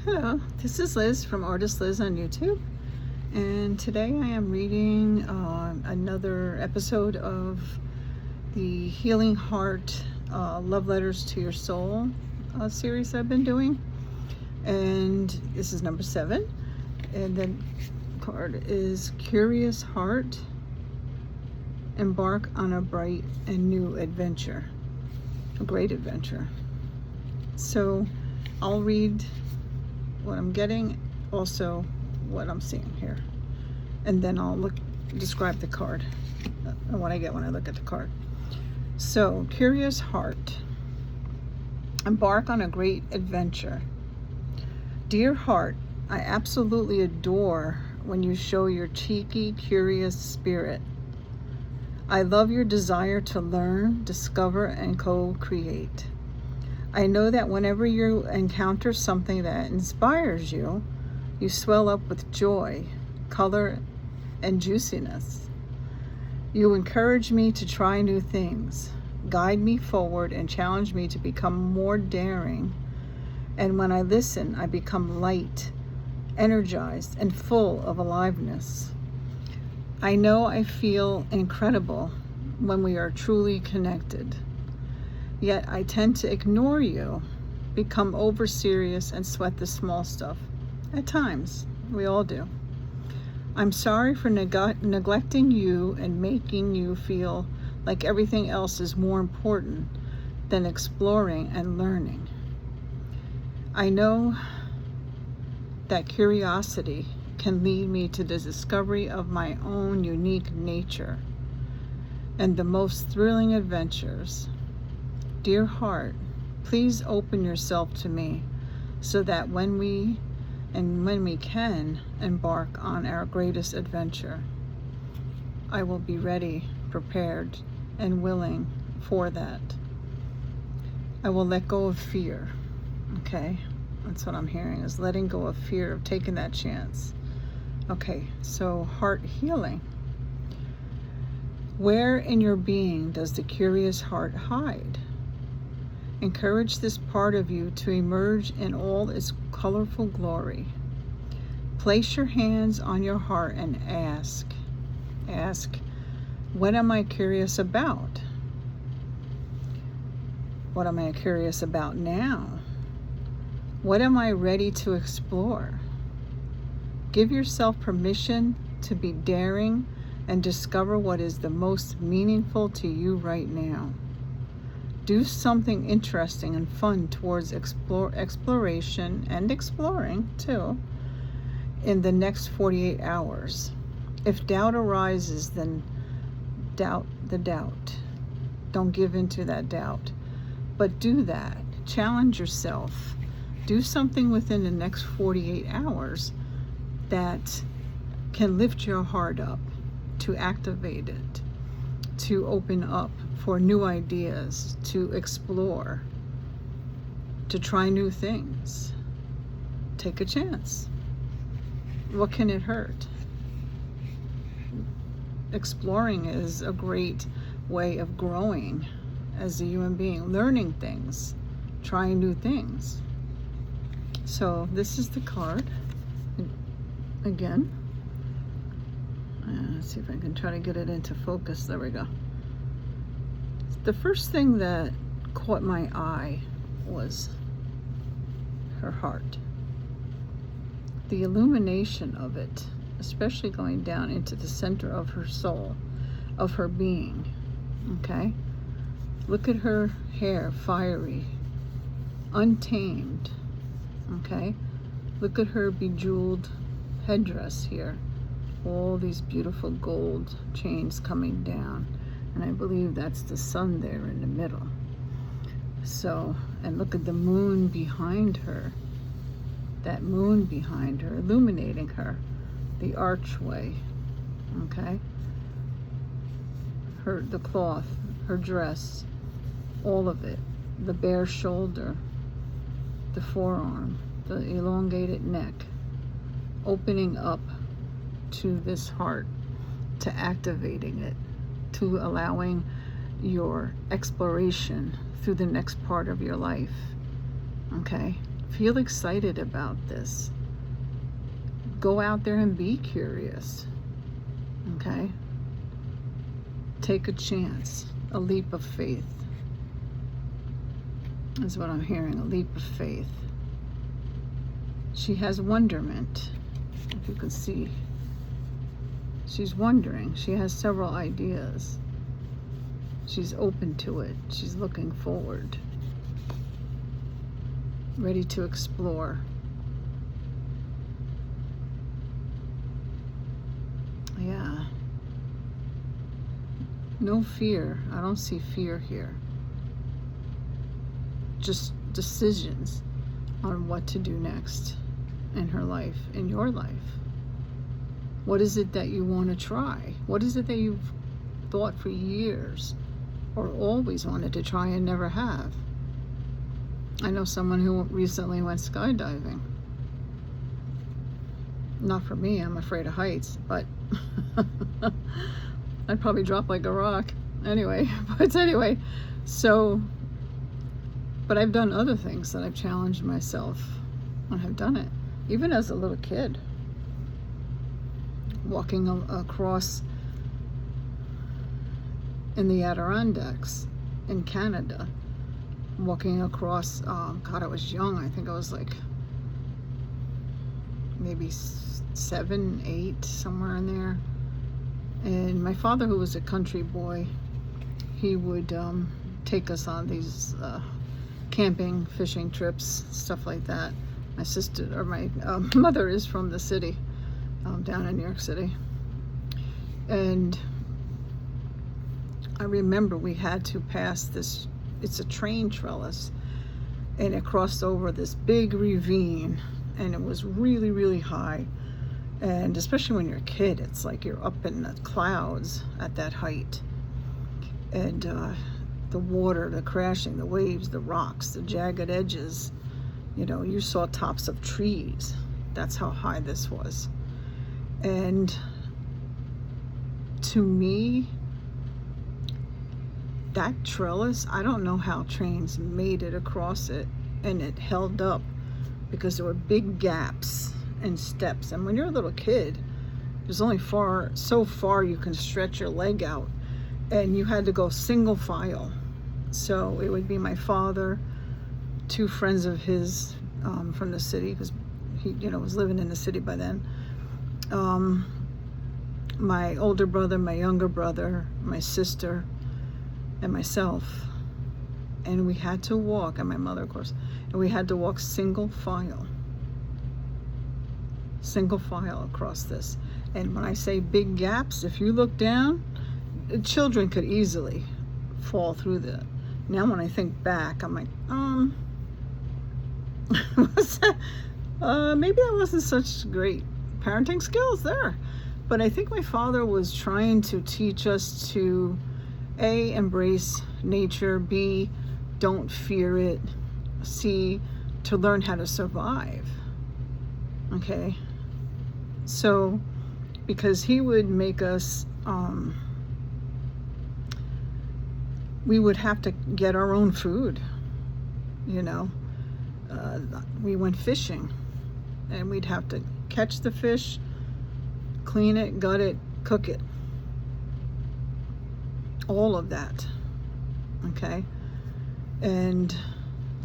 Hello, this is Liz from Artist Liz on YouTube, and today I am reading another episode of the Healing Heart Love Letters to Your Soul series I've been doing, and this is number 7, and the card is Curious Heart, Embark on a Bright and New Adventure, a great adventure. So I'll read what I'm getting, also what I'm seeing here, and then I'll describe the card and what I get when I look at the card. So, Curious Heart, embark on a great adventure. Dear heart, I absolutely adore when you show your cheeky, curious spirit. I love your desire to learn, discover, and co-create. I know that whenever you encounter something that inspires you, you swell up with joy, color, and juiciness. You encourage me to try new things, guide me forward, and challenge me to become more daring. And when I listen, I become light, energized, and full of aliveness. I know I feel incredible when we are truly connected. Yet I tend to ignore you, become over serious, and sweat the small stuff. At times, we all do. I'm sorry for neglecting you and making you feel like everything else is more important than exploring and learning. I know that curiosity can lead me to the discovery of my own unique nature and the most thrilling adventures. Dear heart, please open yourself to me so that when we can embark on our greatest adventure, I will be ready, prepared, and willing for that. I will let go of fear. Okay, that's what I'm hearing, is letting go of fear of taking that chance. Okay, so heart healing. Where in your being does the curious heart hide? Encourage this part of you to emerge in all its colorful glory. Place your hands on your heart and ask, what am I curious about? What am I curious about now? What am I ready to explore? Give yourself permission to be daring and discover what is the most meaningful to you right now. Do something interesting and fun towards exploration and exploring too in the next 48 hours. If doubt arises, then doubt the doubt. Don't give in to that doubt, but do that. Challenge yourself. Do something within the next 48 hours that can lift your heart up, to activate it, to open up for new ideas, to explore, to try new things. Take a chance. What can it hurt? Exploring is a great way of growing as a human being, learning things, trying new things. So this is the card again. Let's see if I can try to get it into focus. There we go. The first thing that caught my eye was her heart. The illumination of it, especially going down into the center of her soul, of her being. Okay? Look at her hair, fiery, untamed. Okay? Look at her bejeweled headdress here. All these beautiful gold chains coming down. And I believe that's the sun there in the middle. So, and look at the moon behind her. That moon behind her, illuminating her. The archway. Okay? The cloth, her dress, all of it. The bare shoulder, the forearm, the elongated neck, opening up to this heart, to activating it, to allowing your exploration through the next part of your life. Okay? Feel excited about this. Go out there and be curious. Okay? Take a chance. A leap of faith is what I'm hearing. A leap of faith. She has wonderment, if you can see. She's wondering. She has several ideas. She's open to it. She's looking forward. Ready to explore. Yeah. No fear. I don't see fear here. Just decisions on what to do next in her life, in your life. What is it that you want to try? What is it that you've thought for years or always wanted to try and never have? I know someone who recently went skydiving. Not for me, I'm afraid of heights, but I'd probably drop like a rock. Anyway, so, but I've done other things that I've challenged myself and have done it, even as a little kid. Walking across in the Adirondacks in Canada. Walking across, God, I was young. I think I was like maybe 7, 8, somewhere in there. And my father, who was a country boy, he would take us on these camping, fishing trips, stuff like that. My sister, or my mother is from the city, down in New York City. And I remember we had to pass this, it's a train trellis, and it crossed over this big ravine, and it was really, really high. And especially when you're a kid, it's like you're up in the clouds at that height. And the water, the crashing, the waves, the rocks, the jagged edges, you know, you saw tops of trees. That's how high this was. And to me, that trellis, I don't know how trains made it across it, and it held up because there were big gaps and steps. And when you're a little kid, there's only so far you can stretch your leg out, and you had to go single file. So it would be my father, 2 friends of his from the city, because he, you know, was living in the city by then. My older brother, my younger brother, my sister, and myself. And we had to walk, and my mother, of course, and we had to walk single file across this. And when I say big gaps, if you look down, children could easily fall through that. Now when I think back, I'm like, maybe that wasn't such great parenting skills there. But I think my father was trying to teach us to A, embrace nature, B, don't fear it, C, to learn how to survive. Okay? So, because he would make us, we would have to get our own food, you know. We went fishing, and we'd have to catch the fish, clean it, gut it, cook it. All of that. Okay? And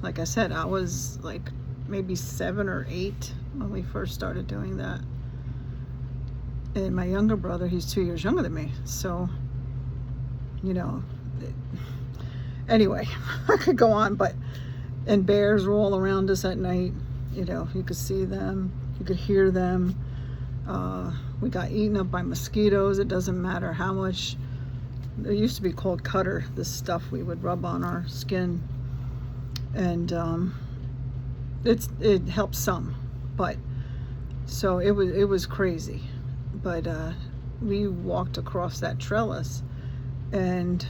like I said, I was like maybe 7 or 8 when we first started doing that. And my younger brother, he's 2 years younger than me. So, you know, anyway, I could go on, but, and bears were all around us at night. You know, you could see them, you could hear them. We got eaten up by mosquitoes. It doesn't matter how much. It used to be called Cutter, this stuff we would rub on our skin. And it helped some, but so it was crazy. But we walked across that trellis, and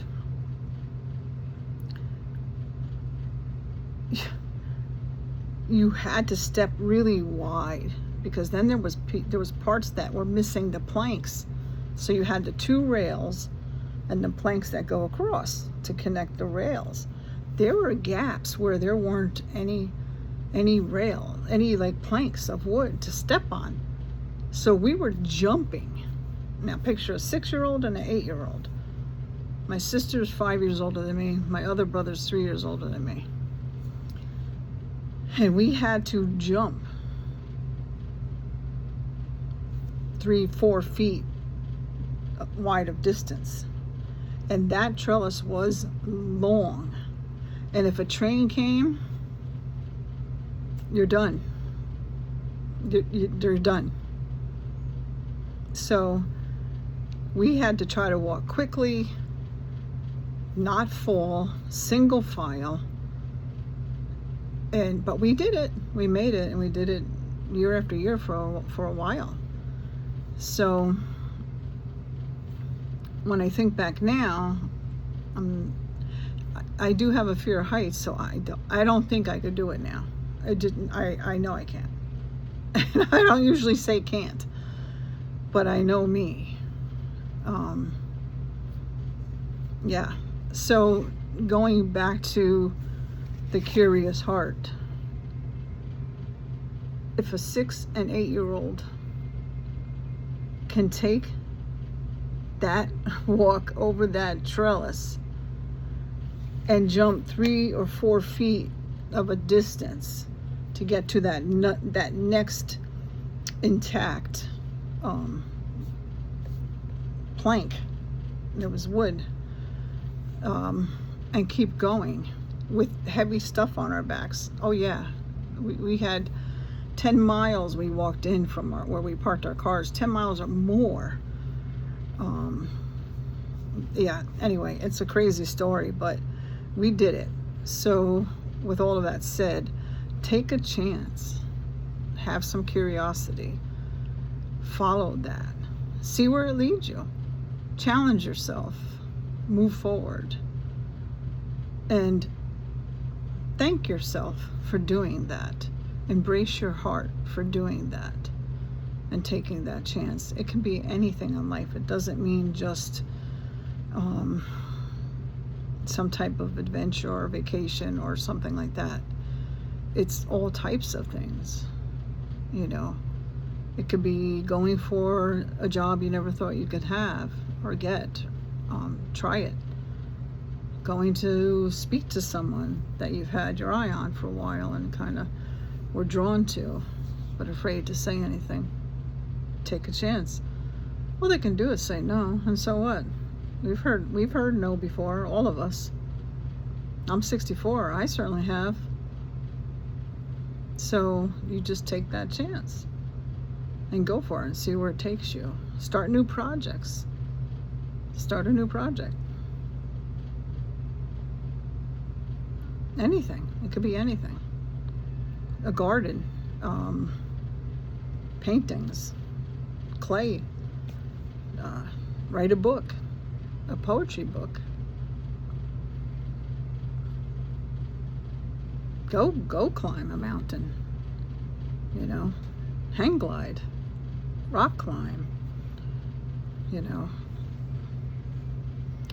you had to step really wide, because then there was parts that were missing the planks. So you had the 2 rails and the planks that go across to connect the rails. There were gaps where there weren't any any rail, any like planks of wood to step on. So we were jumping. Now picture a 6-year-old and an 8-year-old. My sister's 5 years older than me. My other brother's 3 years older than me. And we had to jump 3-4 feet wide of distance. And that trellis was long. And if a train came, you're done. You're done. So we had to try to walk quickly, not fall, single file. But we did it. We made it, and we did it year after year for a while. So when I think back now, I do have a fear of heights, so I don't think I could do it now. I know I can't. And I don't usually say can't, but I know me. Yeah. So going back to the curious heart, if a 6 and 8-year-old can take that walk over that trellis and jump 3 or 4 feet of a distance to get to that next intact plank, there was wood, and keep going with heavy stuff on our backs. Oh yeah, we had 10 miles we walked in from where we parked our cars, 10 miles or more. Yeah, anyway, it's a crazy story, but we did it. So with all of that said, take a chance, have some curiosity, follow that, see where it leads you, challenge yourself, move forward, and thank yourself for doing that. Embrace your heart for doing that and taking that chance. It can be anything in life. It doesn't mean just some type of adventure or vacation or something like that. It's all types of things, you know. It could be going for a job you never thought you could have or get. Try it. Going to speak to someone that you've had your eye on for a while and kind of were drawn to, but afraid to say anything. Take a chance. All they can do is say no, and so what? We've heard no before, all of us. I'm 64. I certainly have. So you just take that chance and go for it and see where it takes you. Start new projects. Start a new project. Anything. It could be anything. A garden, paintings, clay, write a book, a poetry book. Go climb a mountain, you know, hang glide, rock climb, you know.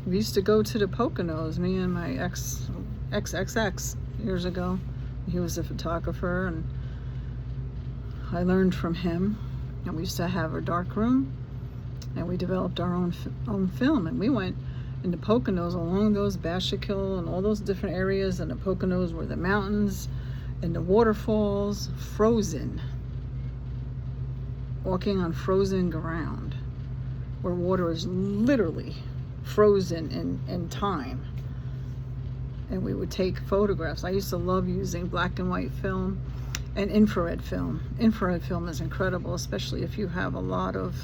We used to go to the Poconos, me and my ex years ago. He was a photographer, and I learned from him. And we used to have a dark room, and we developed our own film. And we went in the Poconos along those Bashakil and all those different areas. And the Poconos were the mountains and the waterfalls, frozen, walking on frozen ground, where water is literally frozen in time. And we would take photographs. I used to love using black and white film and infrared film. Infrared film is incredible, especially if you have a lot of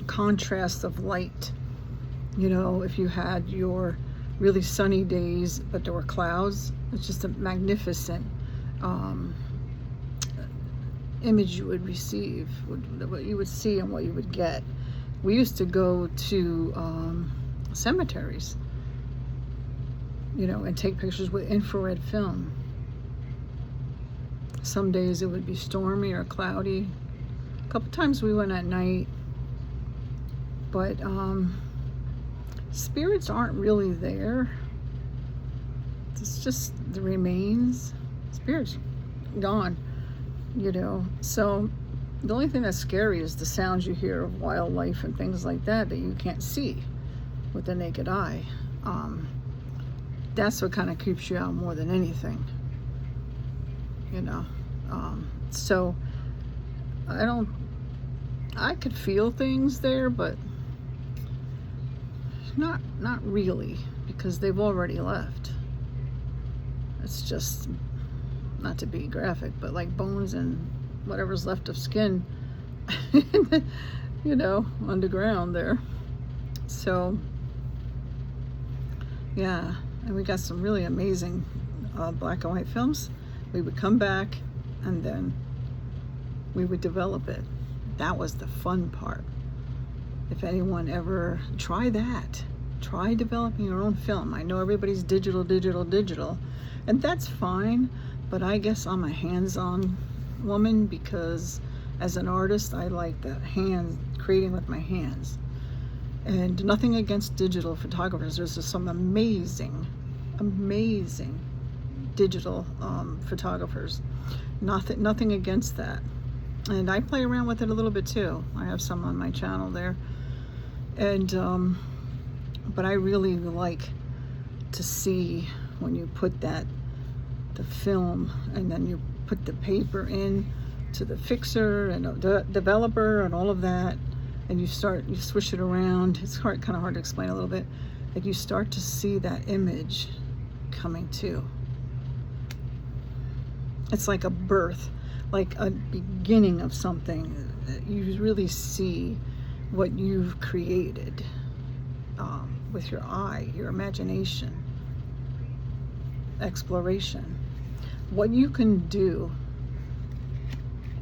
contrast of light. You know, if you had your really sunny days, but there were clouds, it's just a magnificent image you would receive, what you would see and what you would get. We used to go to cemeteries, you know, and take pictures with infrared film. Some days it would be stormy or cloudy. A couple times we went at night, but spirits aren't really there. It's just the remains. spirit's gone, you know. So the only thing that's scary is the sounds you hear of wildlife and things like that you can't see with the naked eye. That's what kind of creeps you out more than anything, you know. So I could feel things there, but not really, because they've already left. It's just, not to be graphic, but like bones and whatever's left of skin, you know, underground there. So yeah, and we got some really amazing black and white films. We would come back and then we would develop it. That was the fun part. If anyone ever try that, try developing your own film. I know everybody's digital, and that's fine, but I guess I'm a hands-on woman, because as an artist I like the creating with my hands. And nothing against digital photographers. There's just some amazing digital photographers. Nothing against that. And I play around with it a little bit too. I have some on my channel there. And but I really like to see when you put the film, and then you put the paper in to the fixer and the developer and all of that, and you swish it around. It's kind of hard to explain a little bit. Like, you start to see that image coming too. It's like a birth, like a beginning of something. You really see what you've created with your eye, your imagination, exploration. What you can do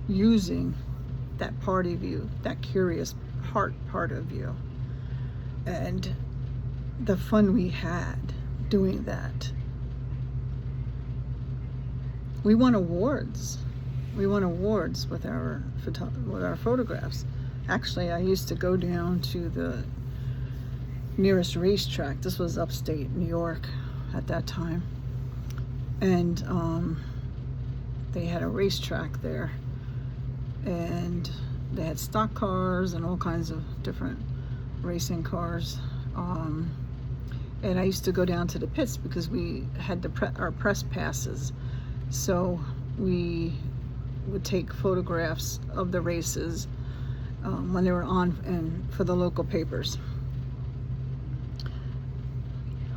using that part of you, that curious part of you, and the fun we had doing that. We won awards. We won awards with our photographs. Actually, I used to go down to the nearest racetrack. This was upstate New York at that time, and they had a racetrack there, and they had stock cars and all kinds of different racing cars. And I used to go down to the pits because we had our press passes, so we would take photographs of the races when they were on, and for the local papers.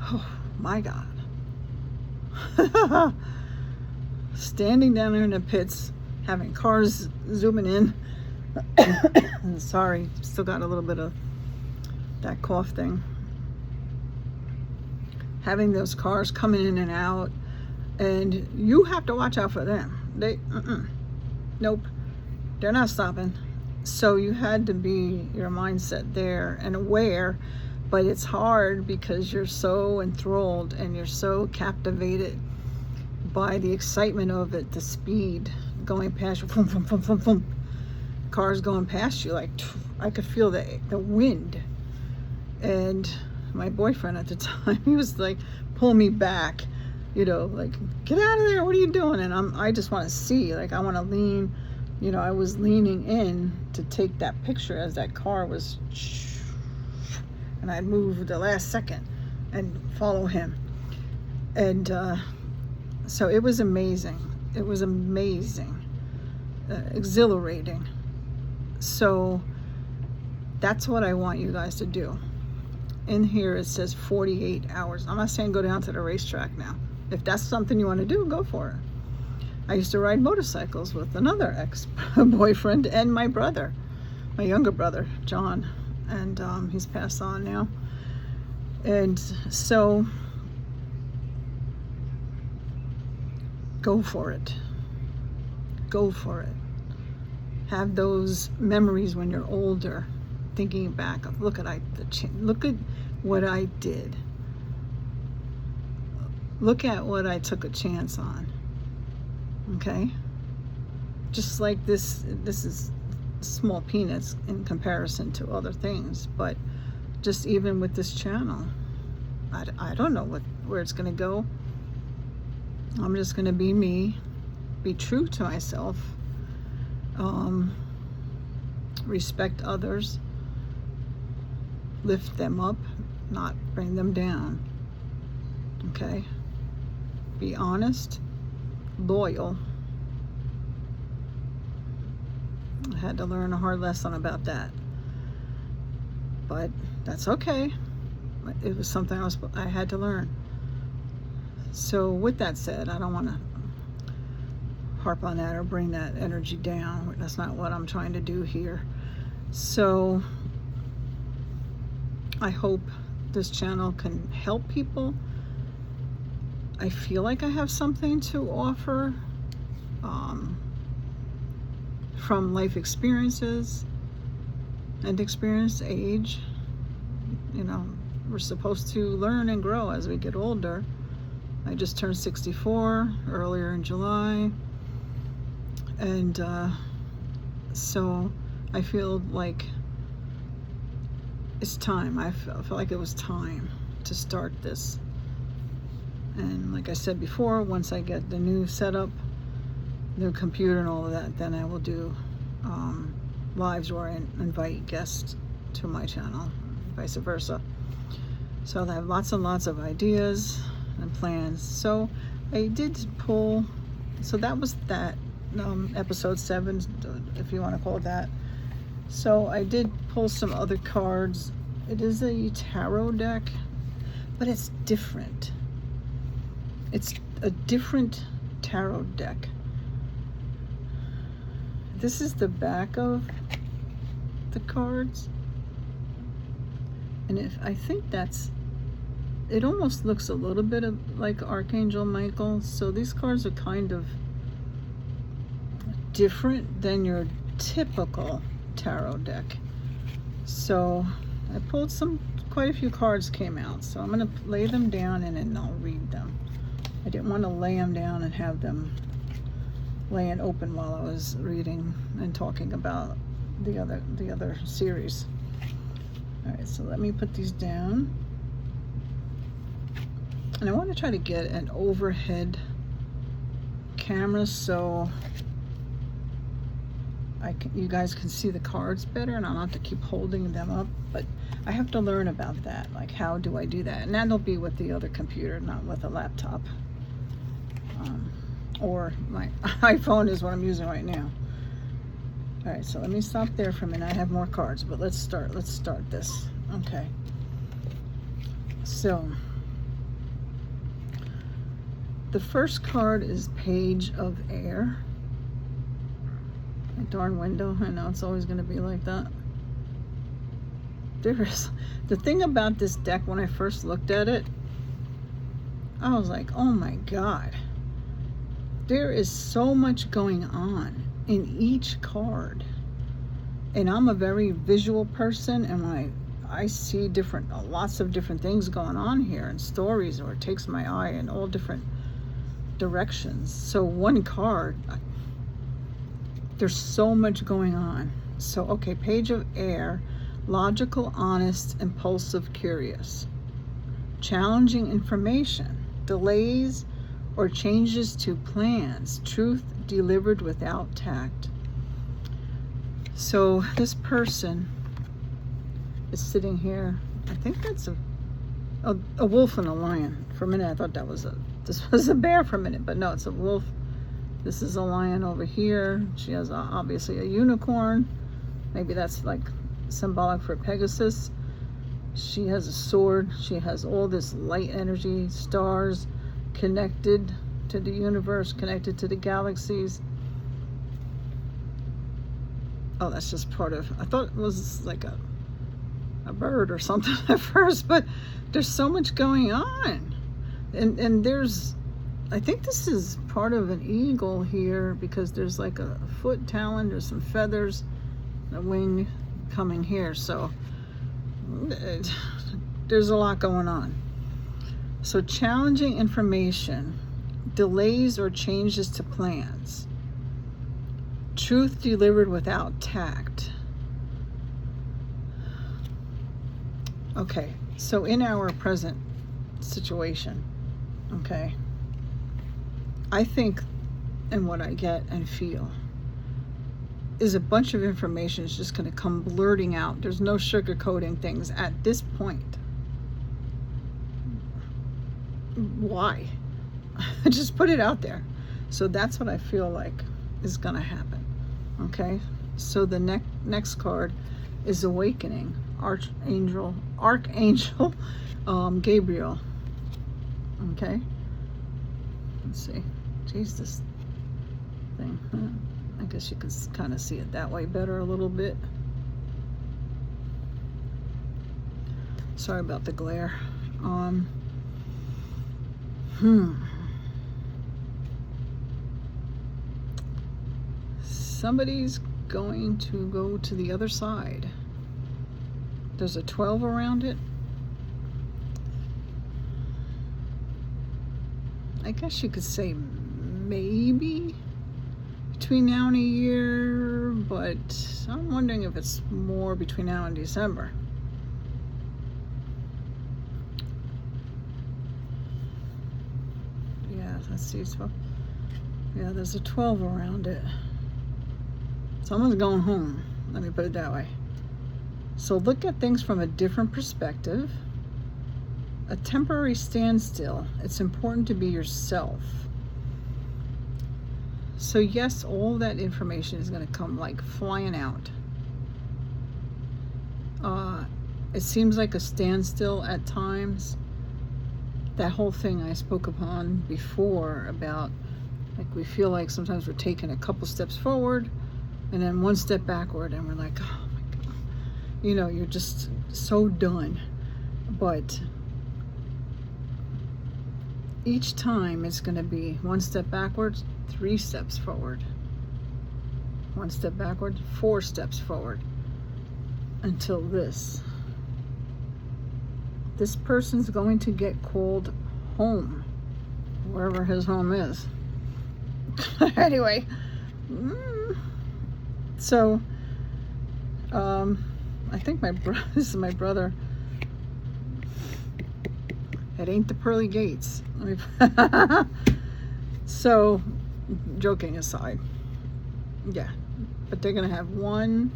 Oh my God. Standing down there in the pits, having cars zooming in. Sorry, still got a little bit of that cough thing. Having those cars coming in and out, and you have to watch out for them. Nope, they're not stopping. So you had to be your mindset there and aware, but it's hard because you're so enthralled and you're so captivated by the excitement of it, the speed going past you, boom, boom, boom, boom, boom. Cars going past you, like, I could feel the wind. And my boyfriend at the time, he was like, pull me back, you know, like, get out of there, what are you doing? And I just want to see, like, I want to lean, you know, I was leaning in to take that picture as that car was, and I'd move the last second and follow him. And so it was amazing. It was amazing, exhilarating. So that's what I want you guys to do. In here it says 48 hours. I'm not saying go down to the racetrack now. If that's something you want to do, go for it. I used to ride motorcycles with another ex-boyfriend and my brother, my younger brother, John, and he's passed on now. And so go for it. Go for it. Have those memories when you're older, thinking back of, look at what I did. Look at what I took a chance on. Okay? Just like this is small peanuts in comparison to other things, but just even with this channel, I don't know where it's going to go. I'm just going to be me, be true to myself, respect others, lift them up, not bring them down. Okay? Be honest, loyal. I had to learn a hard lesson about that, but that's okay. It was something I had to learn. So with that said, I don't want to harp on that or bring that energy down. That's not what I'm trying to do here. So I hope this channel can help people. I feel like I have something to offer from life experiences and experience age. You know, we're supposed to learn and grow as we get older. I just turned 64 earlier in July, and so I feel like it's time. I felt like it was time to start this. And like I said before, once I get the new setup, the computer and all of that, then I will do lives where I invite guests to my channel, vice versa. So I have lots and lots of ideas and plans. So I did pull, so that was that, episode 7, if you want to call it that. So I did pull some other cards. It is a tarot deck, but it's different. It's a different tarot deck. This is the back of the cards. And I think it almost looks a little bit like Archangel Michael. So these cards are kind of different than your typical tarot deck. So I pulled quite a few cards came out. So I'm going to lay them down and then I'll read them. I didn't want to lay them down and have them laying open while I was reading and talking about the other series. All right, so let me put these down. And I want to try to get an overhead camera so you guys can see the cards better and I don't have to keep holding them up. But I have to learn about that. Like, how do I do that? And that'll be with the other computer, not with a laptop. Or my iPhone is what I'm using right now. All right, so let me stop there for a minute. I have more cards, but let's start this. Okay. So the first card is Page of Air. A darn window. I know it's always going to be like that. The thing about this deck, when I first looked at it, I was like, oh my God. There is so much going on in each card. And I'm a very visual person, and when I see lots of different things going on here and stories, or it takes my eye in all different directions. So one card, there's so much going on. So, okay, Page of Air, logical, honest, impulsive, curious. Challenging information, delays or changes to plans, truth delivered without tact. So this person is sitting here. I think that's a wolf and a lion. For a minute I thought this was a bear for a minute, but no, it's a wolf. This is a lion over here. She has obviously a unicorn. Maybe that's like symbolic for Pegasus. She has a sword. She has all this light energy, stars, connected to the universe, connected to the galaxies. Oh, that's just part of, I thought it was like a bird or something at first, but there's so much going on. And there's, I think this is part of an eagle here, because there's like a foot talon, there's some feathers, a wing coming here. So there's a lot going on. So challenging information, delays or changes to plans, truth delivered without tact. Okay, so in our present situation, okay, I think, and what I get and feel, is a bunch of information is just going to come blurting out. There's no sugarcoating things at this point. Why? Just put it out there. So that's what I feel like is going to happen. Okay? So the next card is Awakening. Archangel Gabriel. Okay? Let's see. Jeez, this thing. I guess you can kind of see it that way better a little bit. Sorry about the glare. Somebody's going to go to the other side. There's a 12 around it. I guess you could say maybe between now and a year, but I'm wondering if it's more between now and December. Yeah, let's see. So, yeah, there's a 12 around it. Someone's going home. Let me put it that way. So look at things from a different perspective. A temporary standstill. It's important to be yourself. So yes, all that information is going to come like flying out. It seems like a standstill at times. That whole thing I spoke upon before about, like, we feel like sometimes we're taking a couple steps forward and then one step backward, and we're like, oh my God. You know, you're just so done. But each time it's going to be one step backwards, 3 steps forward. One step backward, 4 steps forward. Until this person's going to get called home, wherever his home is. Anyway, so I think this is my brother. It ain't the pearly gates. So, joking aside, yeah, but they're gonna have one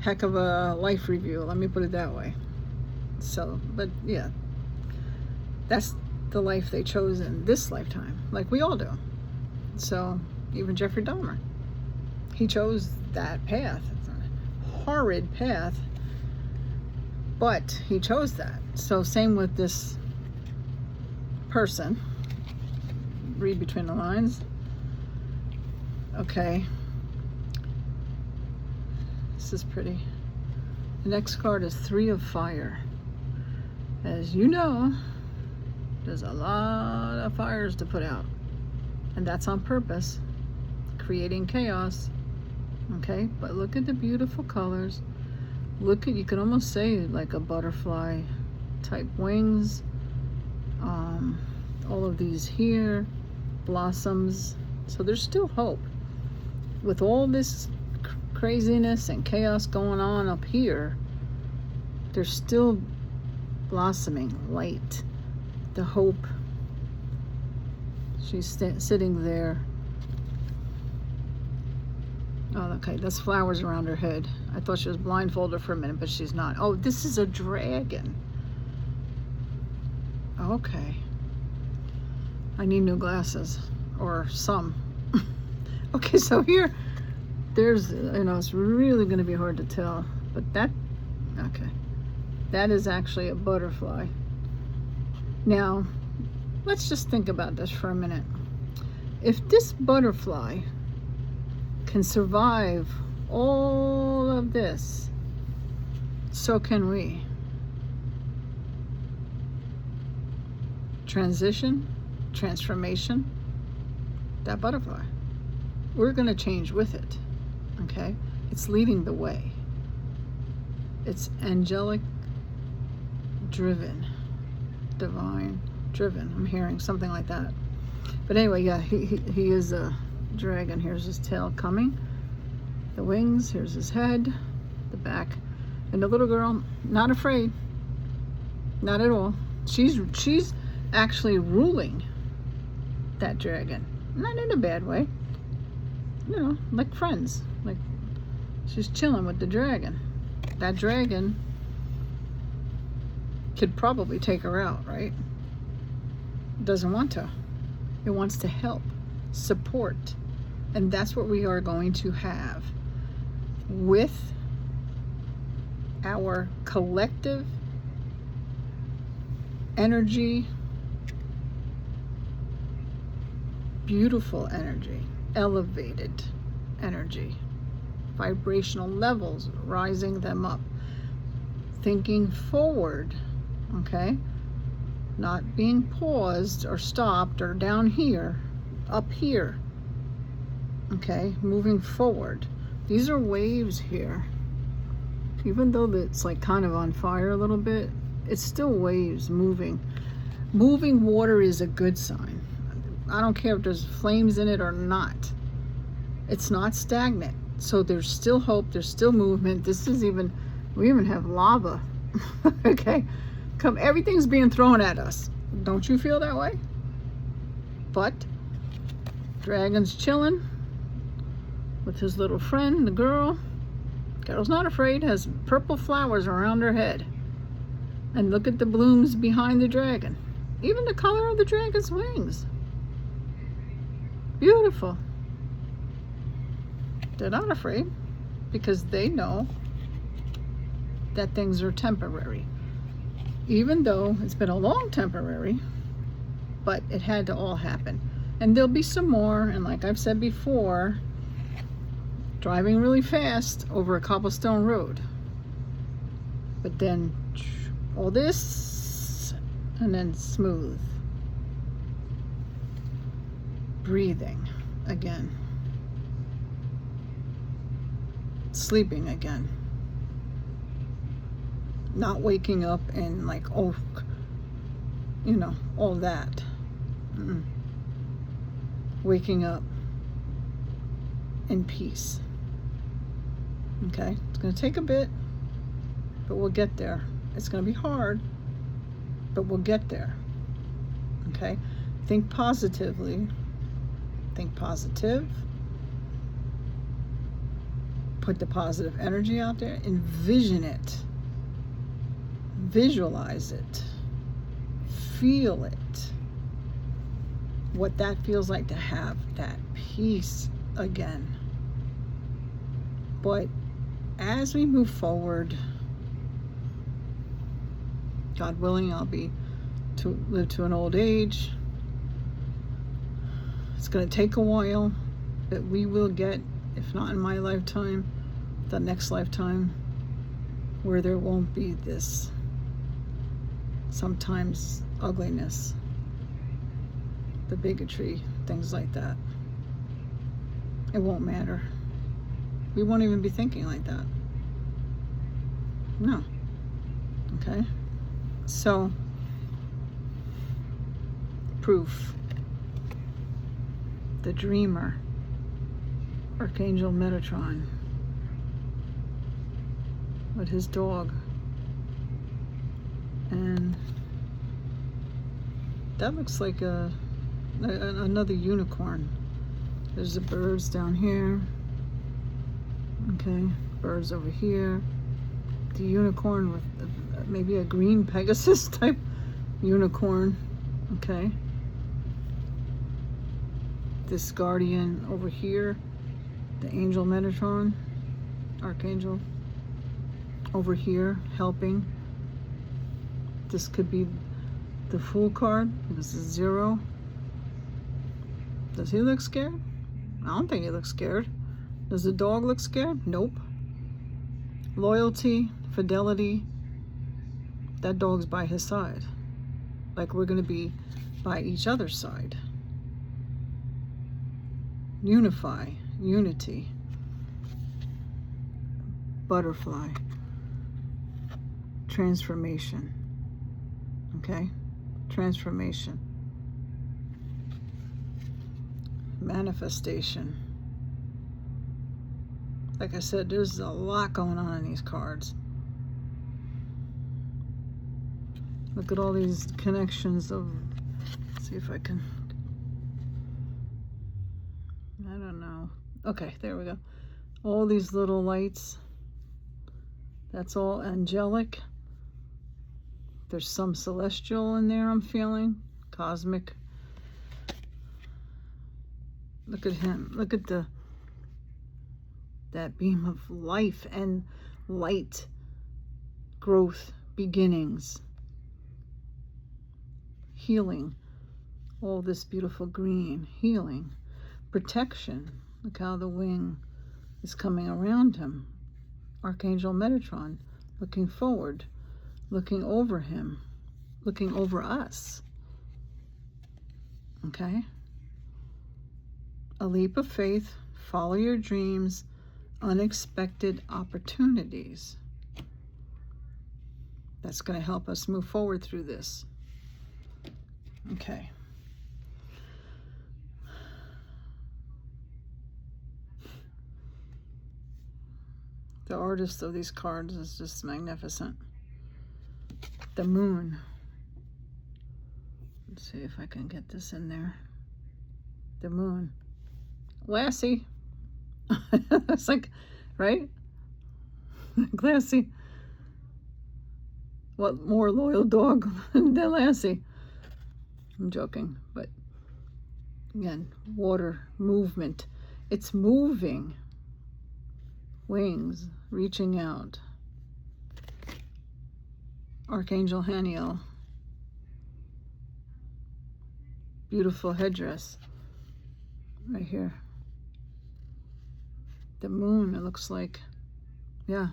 heck of a life review, let me put it that way. So, but yeah, that's the life they chose in this lifetime, like we all do. So even Jeffrey Dahmer, he chose that path. It's a horrid path, but he chose that. So same with this person. Read between the lines. Okay, this is pretty. The next card is 3 of Fire. As you know, there's a lot of fires to put out, and that's on purpose, creating chaos. Okay, but look at the beautiful colors. Look at, you can almost say like a butterfly type wings. All of these here, blossoms. So there's still hope with all this craziness and chaos going on up here. There's still blossoming light, the hope. She's sitting there. Oh, okay, that's flowers around her head. I thought she was blindfolded for a minute, but she's not. Oh, this is a dragon. Okay. I need new glasses, or some. Okay, so here, there's, you know, it's really going to be hard to tell, but that, okay. That is actually a butterfly. Now, let's just think about this for a minute. If this butterfly can survive all of this, so can we. Transition, transformation, that butterfly. We're going to change with it, okay? It's leading the way. It's angelic driven, divine driven. I'm hearing something like that. But anyway, yeah, he is a dragon. Here's his tail coming, the wings, here's his head, the back, and the little girl, not afraid, not at all. She's actually ruling that dragon. Not in a bad way. You know, like friends. Like she's chilling with the dragon. That dragon could probably take her out, right? Doesn't want to. It wants to help, support. And that's what we are going to have with our collective energy, beautiful energy, elevated energy, vibrational levels, rising them up, thinking forward, okay? Not being paused or stopped or down here, up here, okay? Moving forward. These are waves here. Even though it's like kind of on fire a little bit, it's still waves moving. Moving water is a good sign. I don't care if there's flames in it or not. It's not stagnant. So there's still hope, there's still movement. We even have lava. Okay? Everything's being thrown at us. Don't you feel that way? But dragon's chilling with his little friend, the girl. Girl's not afraid, has purple flowers around her head. And look at the blooms behind the dragon. Even the color of the dragon's wings. Beautiful. They're not afraid because they know that things are temporary. Even though it's been a long temporary, but it had to all happen. And there'll be some more, and like I've said before, driving really fast over a cobblestone road. But then all this, and then smooth. Breathing again. Sleeping again. Not waking up and like, oh, you know, all that. Waking up in peace. Okay? It's going to take a bit, but we'll get there. It's going to be hard, but we'll get there. Okay? Think positively. Think positive. Put the positive energy out there. Envision it. Visualize it. Feel it. What that feels like to have that peace again. But as we move forward, God willing, I'll live to an old age. It's going to take a while, but we will get, if not in my lifetime, the next lifetime, where there won't be this sometimes ugliness, the bigotry, things like that. It won't matter. We won't even be thinking like that. No. Okay? So, proof. The dreamer, Archangel Metatron, with his dog. And that looks like another unicorn. There's the birds down here. Okay, birds over here. The unicorn with maybe a green Pegasus type unicorn. Okay. This guardian over here, the angel Metatron, Archangel, over here helping. This could be the Fool card. This is 0. Does he look scared? I don't think he looks scared. Does the dog look scared? Nope. Loyalty, fidelity. That dog's by his side. Like we're going to be by each other's side. Unify, unity. Butterfly. Transformation. Okay? Transformation. Manifestation. Like I said, there's a lot going on in these cards. Look at all these connections of, let's see if I can, Okay, there we go. All these little lights. That's all angelic. There's some celestial in there, I'm feeling. Cosmic. Look at him. Look at that beam of life and light. Growth, beginnings, healing. All this beautiful green, healing, protection. Look how the wing is coming around him. Archangel Metatron looking forward, looking over him, looking over us. Okay? A leap of faith, follow your dreams, unexpected opportunities. That's going to help us move forward through this. Okay. The artist of these cards is just magnificent. The moon. Let's see if I can get this in there. The moon. Lassie. It's like, right? Lassie. What more loyal dog than Lassie? I'm joking, but again, water, movement. It's moving. Wings, reaching out. Archangel Haniel. Beautiful headdress. Right here. The moon, it looks like. Yeah,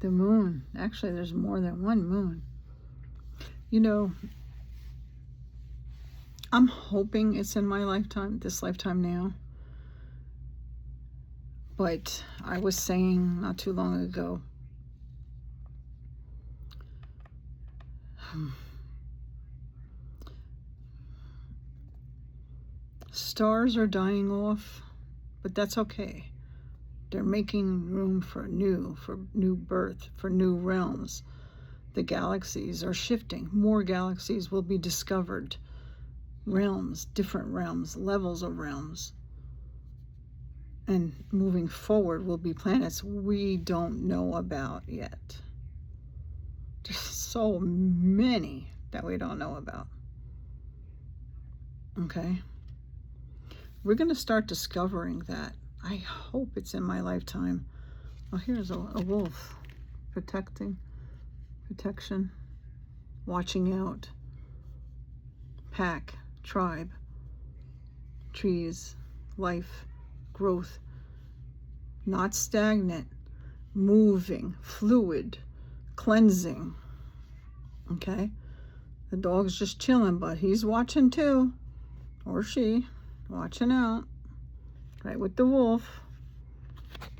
the moon. Actually, there's more than one moon. You know, I'm hoping it's in my lifetime, this lifetime now. But I was saying not too long ago, stars are dying off, but that's okay. They're making room for new birth, for new realms. The galaxies are shifting. More galaxies will be discovered. Realms, different realms, levels of realms. And moving forward will be planets we don't know about yet. There's so many that we don't know about. Okay? We're going to start discovering that. I hope it's in my lifetime. Oh, here's a wolf. Protection, watching out. Pack, tribe, trees, life, growth. Not stagnant, moving, fluid, cleansing. Okay? The dog's just chilling, but he's watching too. Or she. Watching out. Right with the wolf.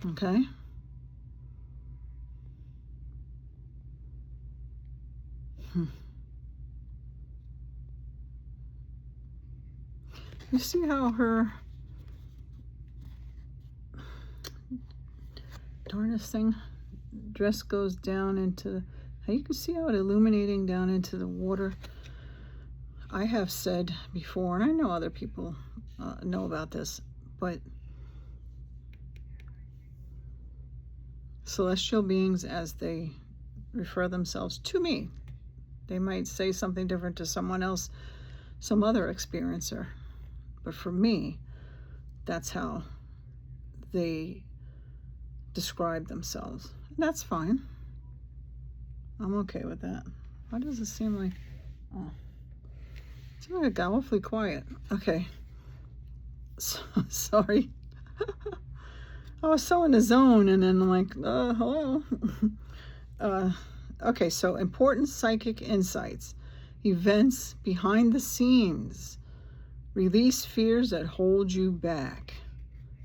Okay? You see how her darnest thing dress goes down into, how you can see how it illuminating down into the water. I have said before, and I know other people know about this, but celestial beings, as they refer themselves to me, they might say something different to someone else, some other experiencer, but for me, that's how they describe themselves. And that's fine. I'm okay with that. Why does it seem like, oh, it seems like it got awfully quiet. Okay. So, sorry. I was so in the zone, and then I'm like, hello. Okay, so important psychic insights, events behind the scenes, release fears that hold you back.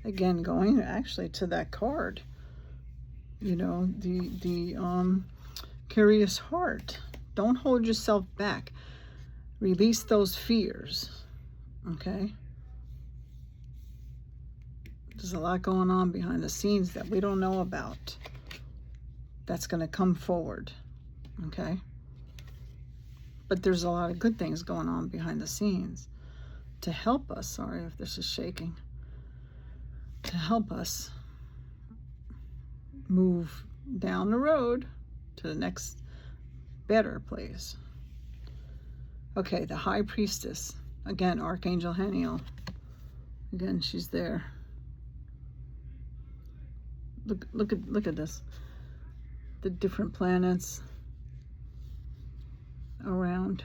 Again, going actually to that card, you know, the curious heart. Don't hold yourself back. Release those fears. Okay? There's a lot going on behind the scenes that we don't know about. That's going to come forward. Okay? But there's a lot of good things going on behind the scenes to help us. Sorry if this is shaking. to help us move down the road to the next better place. Okay, the High Priestess. Again, Archangel Haniel. Again, she's there. Look at this. The different planets around.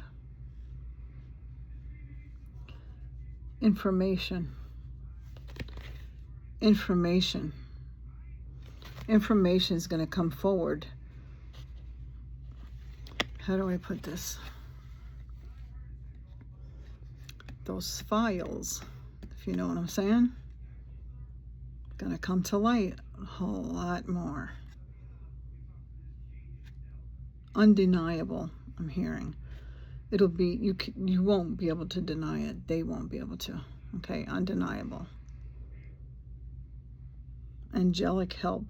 Information. Information is going to come forward. How do I put this? Those files, if you know what I'm saying, going to come to light a whole lot more. Undeniable, I'm hearing. It'll be, you won't be able to deny it. They won't be able to. Okay, undeniable. Angelic help.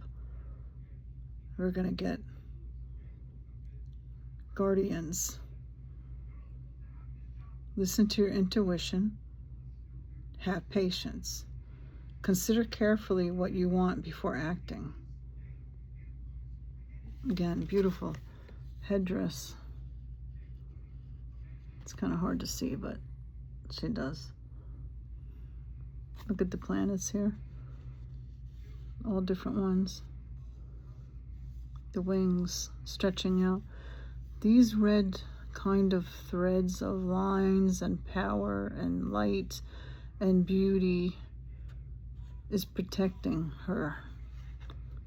We're going to get guardians. Listen to your intuition. Have patience. Consider carefully what you want before acting. Again, beautiful headdress. It's kind of hard to see, but she does. Look at the planets here. All different ones. The wings stretching out. These red kind of threads of lines and power and light and beauty is protecting her.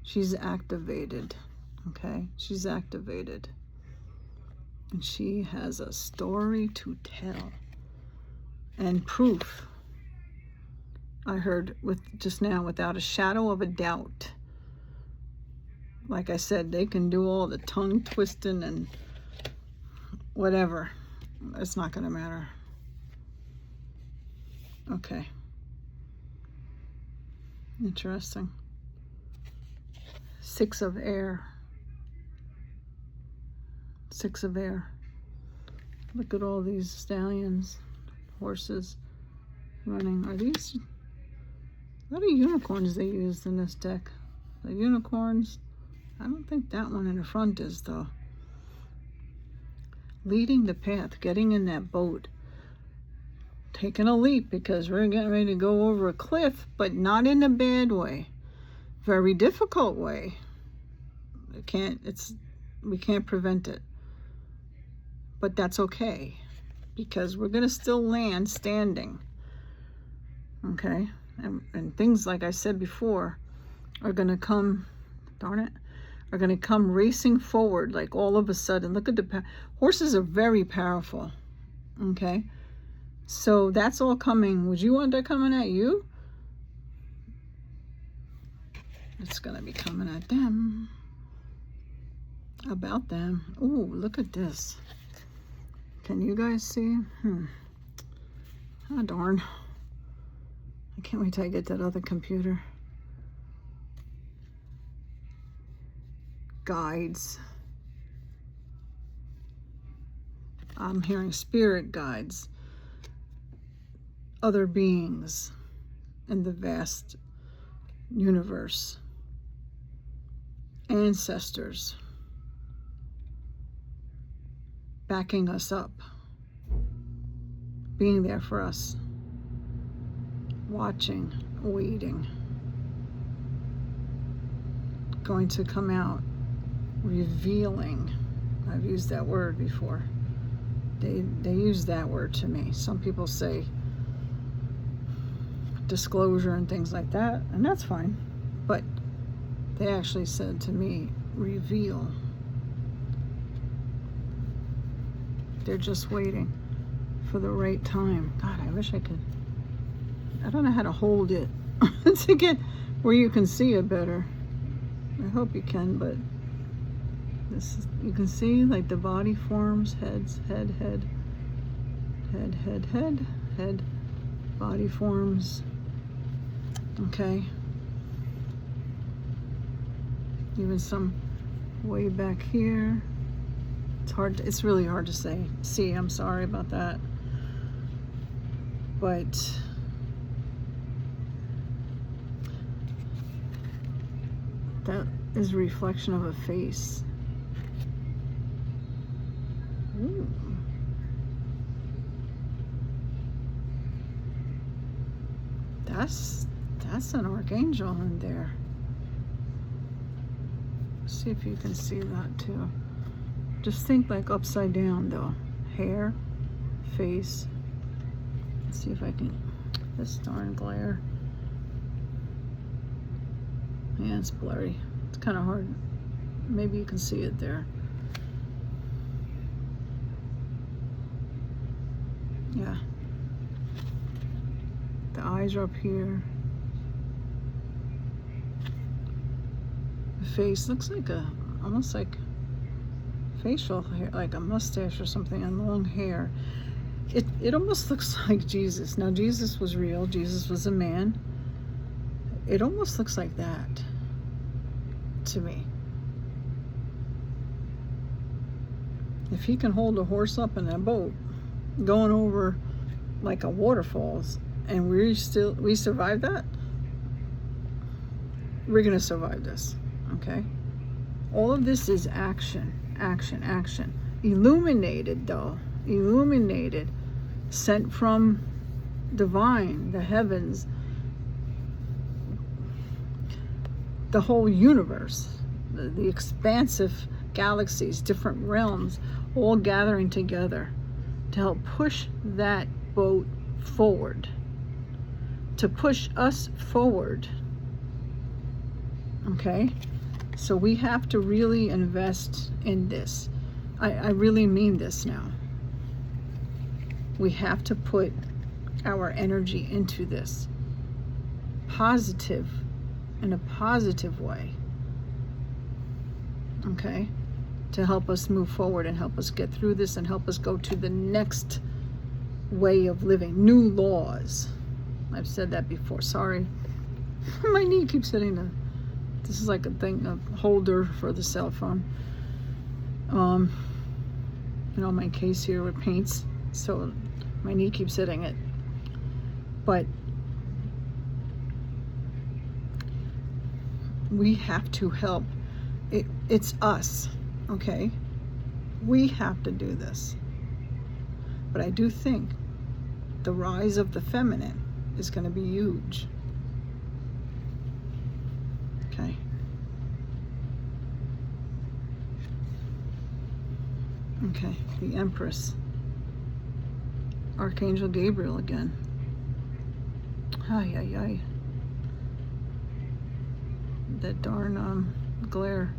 She's activated, okay? She's activated. And she has a story to tell and proof. I heard just now, without a shadow of a doubt. Like I said, they can do all the tongue twisting and whatever. It's not going to matter. Okay. Interesting. 6 of air. 6 of air. Look at all these stallions, horses running. Are these... What are unicorns they used in this deck? The unicorns? I don't think that one in the front is, though. Leading the path, getting in that boat. Taking a leap because we're getting ready to go over a cliff, but not in a bad way. Very difficult way. We can't prevent it. But that's okay, because we're going to still land standing. Okay? And things, like I said before, are going to come, darn it, are going to come racing forward, like all of a sudden. Look at the horses are very powerful. Okay? So that's all coming. Would you want that coming at you? It's going to be coming at them. About them. Ooh, look at this. Can you guys see? Ah, darn. I can't wait till I get that other computer. Guides. I'm hearing spirit guides. Other beings in the vast universe. Ancestors. Backing us up. Being there for us. Watching, waiting. Going to come out. Revealing. I've used that word before. They use that word to me. Some people say disclosure and things like that, and that's fine. But they actually said to me, reveal. They're just waiting for the right time. God, I wish I could. I don't know how to hold it to get where you can see it better. I hope you can, but this is, you can see like the body forms, heads, head, body forms. Okay. Even some way back here. It's really hard to see. I'm sorry about that. But That is a reflection of a face. Ooh. That's an archangel in there. See if you can see that too. Just think like upside down though. Hair, face. Let's see if I can, this darn glare. Yeah, it's blurry. It's kind of hard. Maybe you can see it there. Yeah. The eyes are up here. The face looks like almost like facial hair, like a mustache or something, and long hair. It almost looks like Jesus. Now, Jesus was real. Jesus was a man. It almost looks like that to me. If he can hold a horse up in a boat going over like a waterfalls, and we survive that, we're gonna survive this. Okay, all of this is action, action, action. Illuminated though, illuminated, sent from divine, the heavens, the whole universe, the expansive galaxies, different realms, all gathering together to help push that boat forward, to push us forward. Okay, so we have to really invest in this. I really mean this now. We have to put our energy into this, positive, in a positive way, okay, to help us move forward and help us get through this and help us go to the next way of living, new laws. I've said that before, sorry. My knee keeps hitting this is like a thing, a holder for the cell phone. You know, my case here with paints, so my knee keeps hitting it. But we have to help. It's us, okay? We have to do this. But I do think the rise of the feminine is going to be huge. Okay. Okay, the Empress. Archangel Gabriel again. Ay, ay, ay. That darn glare.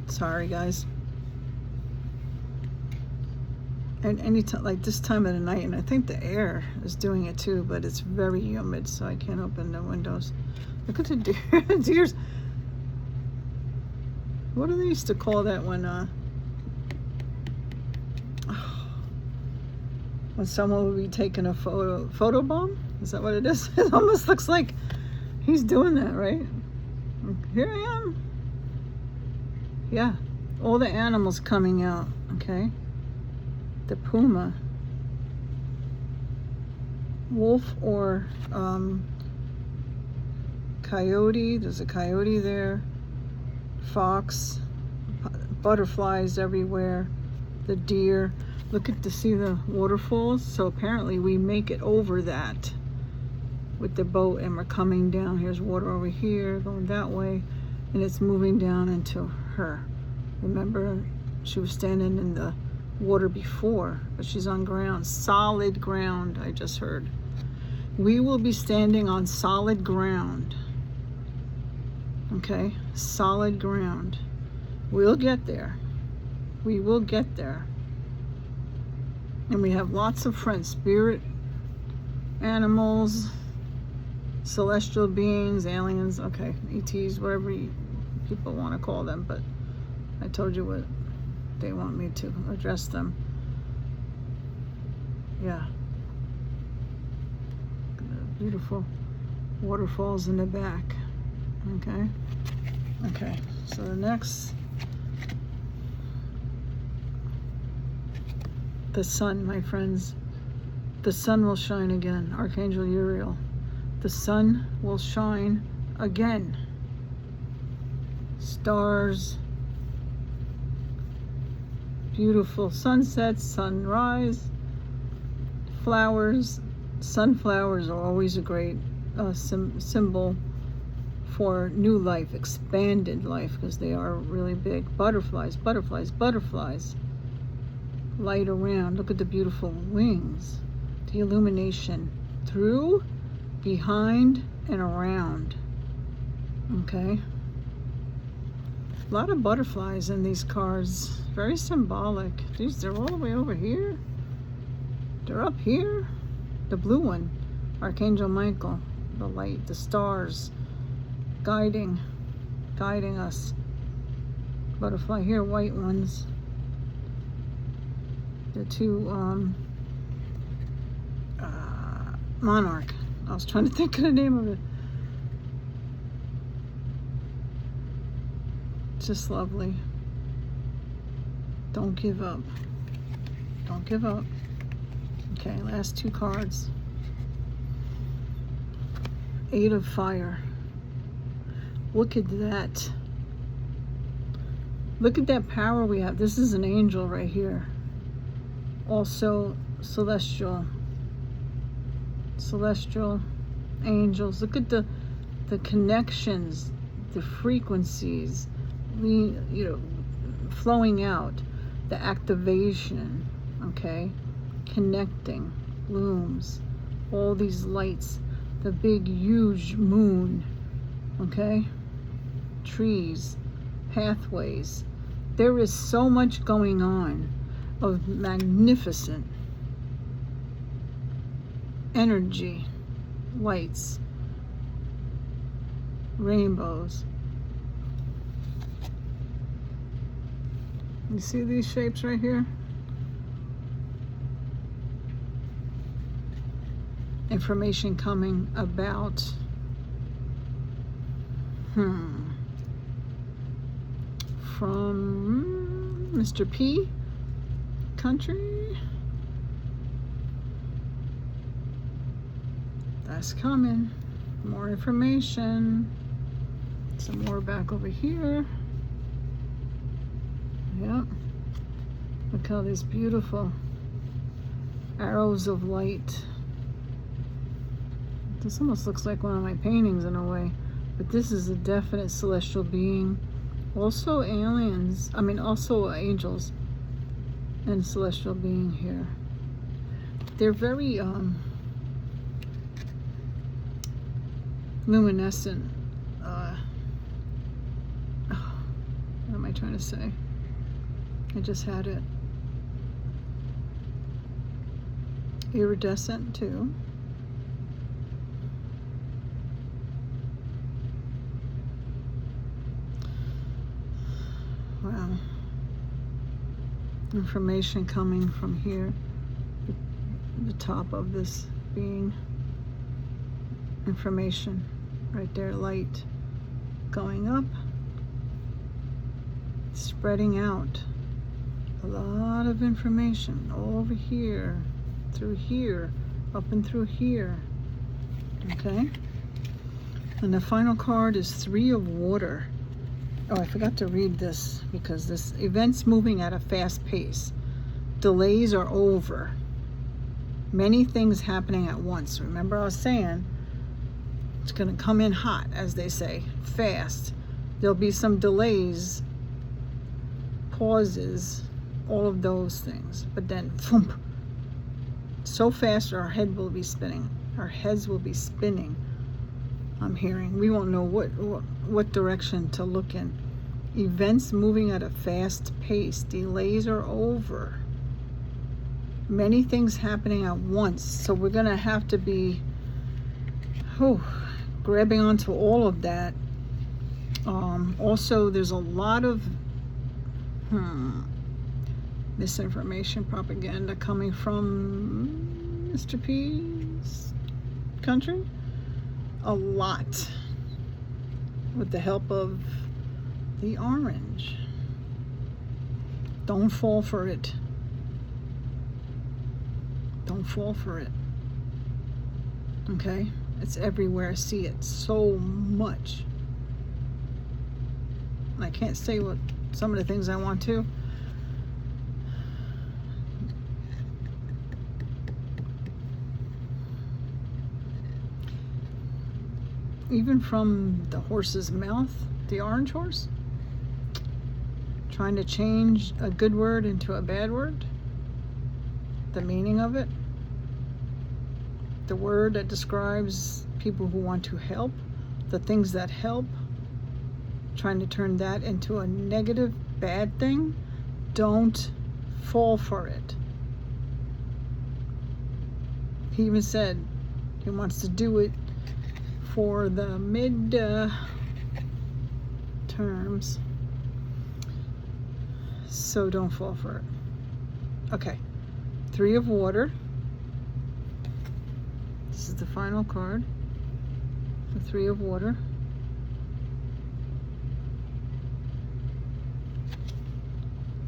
Sorry, guys. And anytime, like this time of the night, and I think the air is doing it too, but it's very humid, so I can't open the windows. Look at the deer, deers. What do they used to call that when someone would be taking a photo bomb? Is that what it is? It almost looks like he's doing that, right? Here I am. Yeah, all the animals coming out, okay? The puma, wolf, or coyote. There's a coyote there. Fox, butterflies everywhere. The deer. Look to see the waterfalls. So apparently we make it over that with the boat, and we're coming down. Here's water over here, going that way, and it's moving down into her. Remember, she was standing in the water before, but she's on ground, solid ground. I just heard we will be standing on solid ground. Okay, solid ground. We'll get there. We will get there. And we have lots of friends, spirit animals, celestial beings, aliens, okay, ETs, whatever people want to call them, but I told you what they want me to address them. Yeah. Beautiful waterfalls in the back. Okay. Okay. So the next, the sun, my friends. The sun will shine again. Archangel Uriel. The sun will shine again. Stars. Beautiful sunsets, sunrise, flowers. Sunflowers are always a great symbol for new life, expanded life, because they are really big. Butterflies, butterflies, butterflies. Light around. Look at the beautiful wings. The illumination through, behind, and around. Okay. A lot of butterflies in these cards. Very symbolic. These, they're all the way over here. They're up here. The blue one, Archangel Michael. The light, the stars, guiding us. Butterfly here, white ones. The two monarch. I was trying to think of the name of it. Just lovely. Don't give up. Don't give up. Okay, last two cards. Eight of Fire. Look at that. Look at that power we have. This is an angel right here. Also celestial. Celestial angels. Look at the connections, the frequencies, flowing out, the activation, okay, connecting, looms, all these lights, the big huge moon, okay, trees, pathways. There is so much going on of magnificent energy, lights, rainbows. You see these shapes right here? Information coming about from Mr. P country. That's coming. More information. Some more back over here. Yep. Look how these beautiful arrows of light. This almost looks like one of my paintings in a way, but this is a definite celestial being. Also aliens, also angels and celestial being here. They're very luminescent. What am I trying to say? I just had it. Iridescent too. Wow. Information coming from here, the top of this being. Information right there, light going up, spreading out. A lot of information over here, through here, up and through here. Okay. And the final card is Three of Water. Oh, I forgot to read this because this event's moving at a fast pace. Delays are over. Many things happening at once. Remember I was saying it's going to come in hot, as they say, fast. There'll be some delays, pauses, all of those things. But then, thump, so fast our head will be spinning. Our heads will be spinning. I'm hearing. We won't know what direction to look in. Events moving at a fast pace. Delays are over. Many things happening at once. So we're going to have to be grabbing onto all of that. Also, there's a lot of misinformation, propaganda coming from Mr. P's country. A lot, with the help of the orange. Don't fall for it. Don't fall for it. Okay? It's everywhere. I see it so much. I can't say what some of the things I want to. Even from the horse's mouth, the orange horse, trying to change a good word into a bad word, the meaning of it, the word that describes people who want to help, the things that help, trying to turn that into a negative, bad thing. Don't fall for it. He even said he wants to do it for the mid terms, so don't fall for it. Okay, 3 of water. This is the final card, the 3 of water.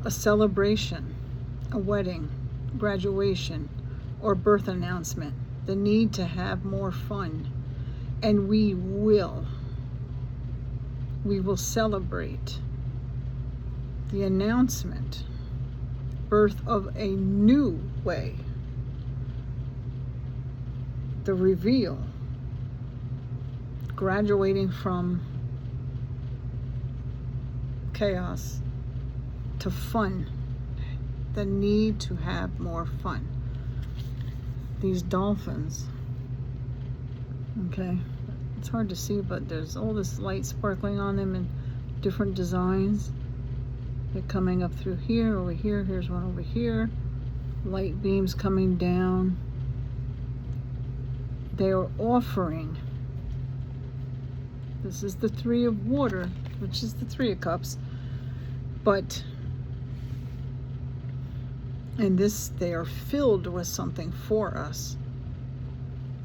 A celebration, a wedding, graduation, or birth announcement, the need to have more fun. And we will celebrate the announcement, birth of a new way, the reveal, graduating from chaos to fun, the need to have more fun. These dolphins, okay, it's hard to see, but there's all this light sparkling on them and different designs. They're coming up through here, over here, here's one over here, light beams coming down. They are offering, this is the 3 of water, which is the 3 of cups, but in this they are filled with something for us,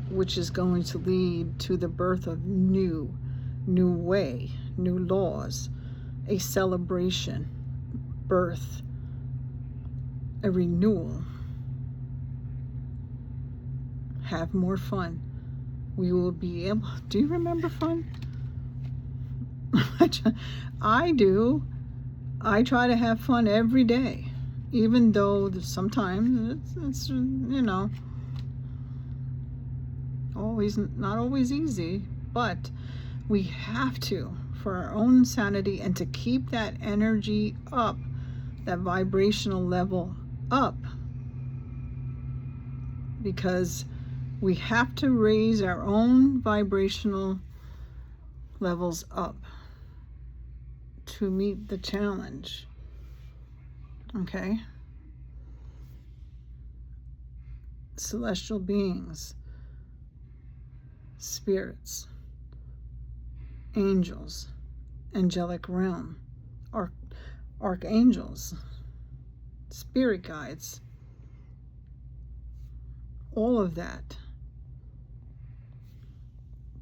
which is going to lead to the birth of new way, new laws, a celebration, birth, a renewal. Have more fun. We will be able, do you remember fun? I do. I try to have fun every day, even though sometimes it's you know, not always easy, but we have to, for our own sanity, and to keep that energy up, that vibrational level up, because we have to raise our own vibrational levels up to meet the challenge. Okay? Celestial beings, spirits, angels, angelic realm, archangels, spirit guides, all of that,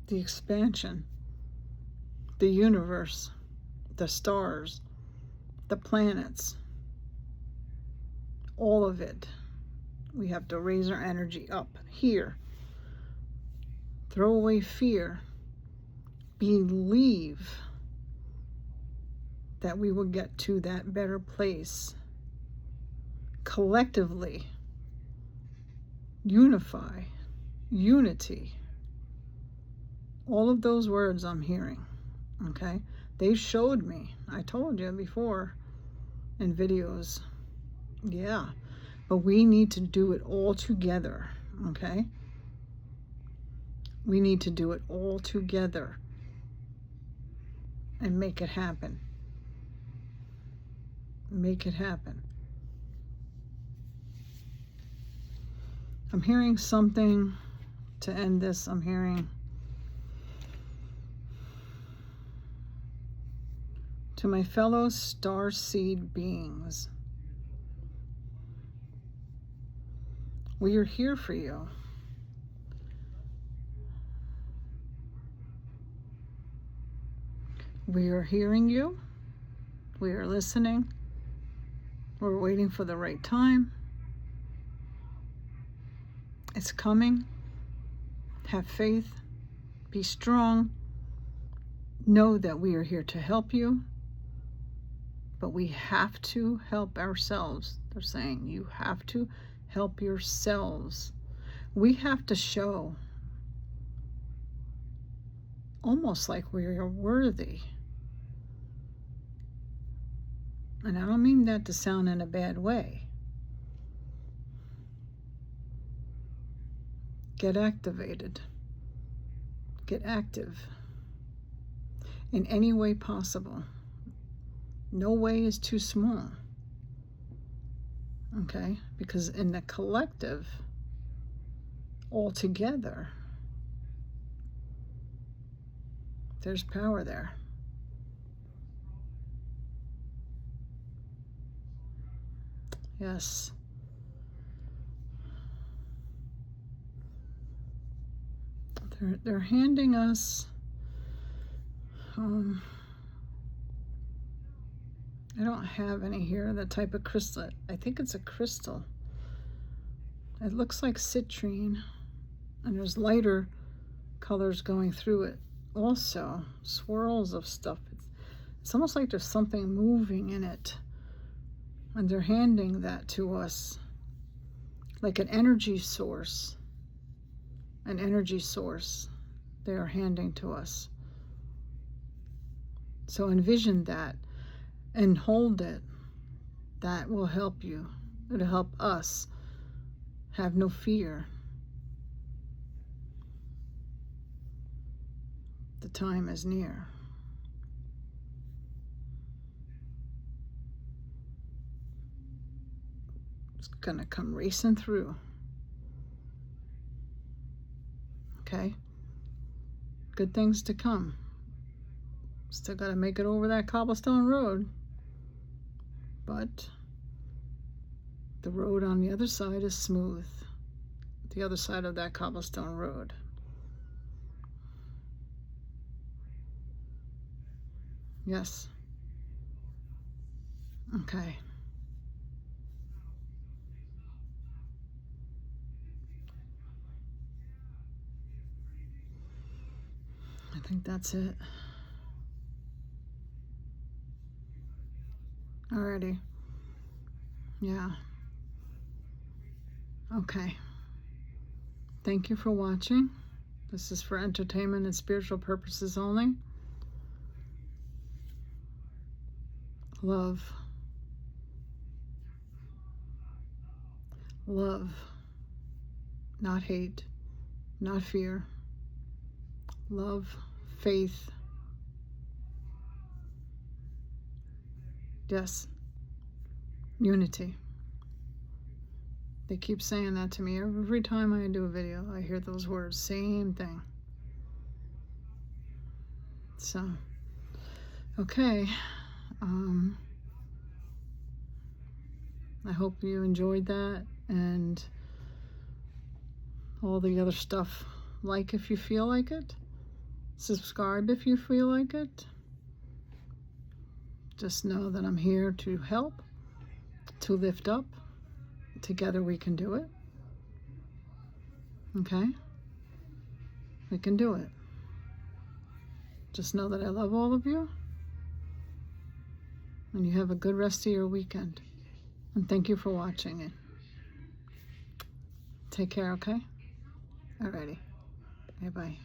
the expansion, the universe, the stars, the planets, all of it. We have to raise our energy up here. Throw away fear. Believe that we will get to that better place. Collectively, unify, unity. All of those words I'm hearing, okay? They showed me. I told you before in videos. Yeah, but we need to do it all together, okay? We need to do it all together and make it happen. Make it happen. I'm hearing something to end this. I'm hearing, to my fellow starseed beings, we are here for you. We are hearing you. We are listening. We're waiting for the right time. It's coming. Have faith. Be strong. Know that we are here to help you. But we have to help ourselves. They're saying you have to help yourselves. We have to show almost like we are worthy. And I don't mean that to sound in a bad way. Get activated. Get active in any way possible. No way is too small. Okay? Because in the collective, all together, there's power there. Yes. They're handing us I don't have any here, the type of crystal. I think it's a crystal. It looks like citrine, and there's lighter colors going through it. Also, swirls of stuff. It's almost like there's something moving in it, and they're handing that to us like an energy source. An energy source they are handing to us. So envision that and hold it. That will help you. It'll help us have no fear. The time is near. It's gonna come racing through. Okay? Good things to come. Still gotta make it over that cobblestone road. But the road on the other side is smooth. The other side of that cobblestone road. Yes. Okay. I think that's it. Alrighty. Yeah. Okay. Thank you for watching. This is for entertainment and spiritual purposes only. Love. Love. Not hate. Not fear. Love. Faith. Yes. Unity. They keep saying that to me every time I do a video. I hear those words. Same thing. So, okay. I hope you enjoyed that and all the other stuff. Like if you feel like it. Subscribe if you feel like it. Just know that I'm here to help, to lift up. Together we can do it. Okay? We can do it. Just know that I love all of you. And you have a good rest of your weekend. And thank you for watching it. Take care, okay? Alrighty. Bye-bye.